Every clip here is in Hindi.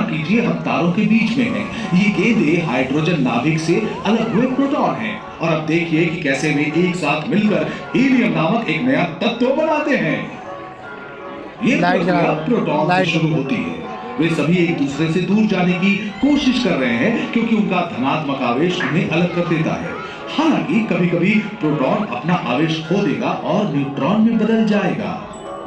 कीजिए हम तारों के बीच में हैं। ये गेंदें हाइड्रोजन नाभिक से अलग हुए प्रोटॉन हैं और अब देखिए कि कैसे वे एक साथ मिलकर हीलियम नामक एक नया तत्व बनाते हैं। ये प्रक्रिया प्रोटॉन से शुरू होती है। वे सभी एक दूसरे से दूर जाने की कोशिश कर रहे हैं क्योंकि उनका धनात्मक आवेश उन्हें अलग कर देता है। हालांकि कभी-कभी प्रोटॉन अपना आवेश खो देगा और न्यूट्रॉन में बदल जाएगा।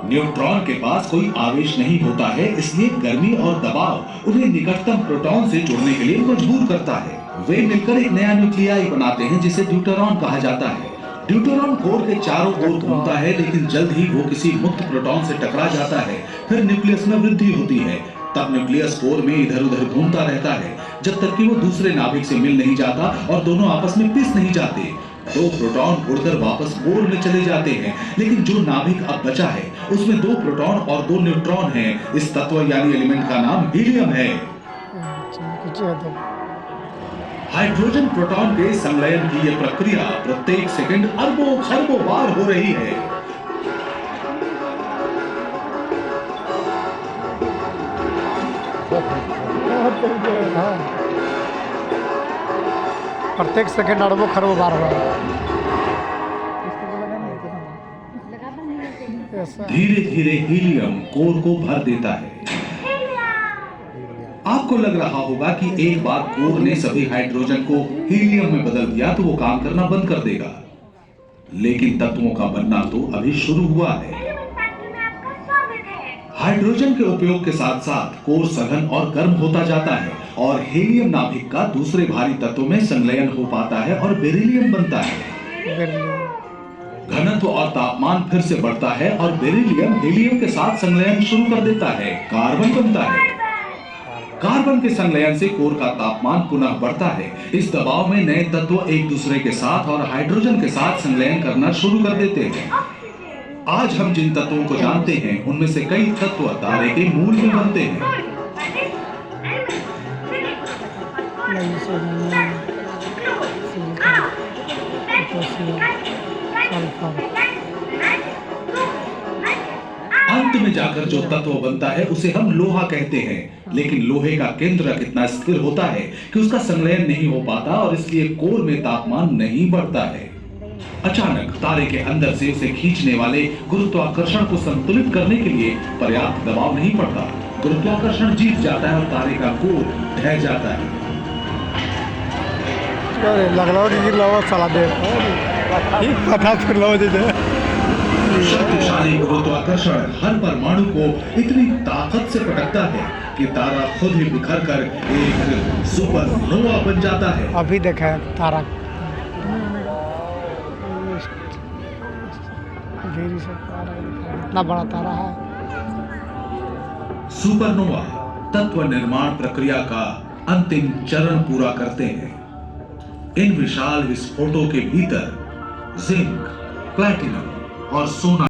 न्यूट्रॉन के पास कोई आवेश नहीं होता है, इसलिए गर्मी और दबाव उन्हें निकटतम प्रोटॉन से जुड़ने के लिए मजबूर करता है। वे मिलकर एक नया न्यूक्लियाई बनाते हैं जिसे ड्यूटेरॉन कहा जाता है। ड्यूटेरॉन कोर के चारों ओर घूमता है, लेकिन जल्द ही वो किसी मुक्त प्रोटॉन से टकरा जाता है। फिर न्यूक्लियस में वृद्धि होती है। तब न्यूक्लियस कोर में इधर-उधर घूमता रहता है जब तक कि वो दूसरे नाभिक से मिल नहीं जाता और दोनों आपस में पिस नहीं जाते। दो प्रोटॉन उड़कर वापस कोर में चले जाते हैं, लेकिन जो नाभिक अब बचा है उसमें 2 प्रोटॉन और 2 न्यूट्रॉन हैं। इस तत्व यानी एलिमेंट का नाम हीलियम है। हाइड्रोजन प्रोटॉन के संलयन की यह प्रक्रिया प्रत्येक सेकंड अरबों खरबों बार हो रही है। प्रत्येक सेकंड अरबों खरबों बार हो रहा है। धीरे धीरे हीलियम कोर को भर देता है। आपको लग रहा होगा कि एक बार कोर ने सभी हाइड्रोजन को हीलियम में बदल दिया तो वो काम करना बंद कर देगा, लेकिन तत्वों का बनना तो अभी शुरू हुआ है। हाइड्रोजन के उपयोग के साथ साथ कोर सघन और गर्म होता जाता है और हीलियम नाभिक का दूसरे भारी तत्वों में संलयन हो पाता है और बेरिलियम बनता है। घनत्व और तापमान फिर से बढ़ता है और बेरिलियम हीलियम के साथ संलयन शुरू कर देता है। कार्बन बनता है। कार्बन के संलयन से कोर का तापमान पुनः बढ़ता है। इस दबाव में नए तत्व एक दूसरे के साथ और हाइड्रोजन के साथ संलयन करना शुरू कर देते हैं। आज हम जिन तत्वों को जानते हैं उनमें से कई तत्व तारे के मूल में बनते हैं। अंत में जाकर जो तत्व बनता है उसे हम लोहा कहते हैं, लेकिन लोहे का केंद्रक इतना स्थिर होता है कि उसका संलयन नहीं हो पाता और इसलिए कोर में तापमान नहीं बढ़ता है। अचानक तारे के अंदर से उसे खींचने वाले गुरुत्वाकर्षण को संतुलित करने के लिए पर्याप्त दबाव नहीं पड़ता। गुरुत्वाकर्षण जीत जाता है और तारे का कोर ढह जाता है। शक्तिशाली गुरुत्वाकर्षण हर परमाणु को इतनी ताकत से पटकता है कि तारा खुद ही बिखर कर एक सुपरनोवा बन जाता है। अभी देखा तारा इतना बड़ा तारा है। सुपरनोवा तत्व निर्माण प्रक्रिया का अंतिम चरण पूरा करते हैं। इन विशाल विस्फोटों के भीतर जिंक, प्लैटिनम और सोना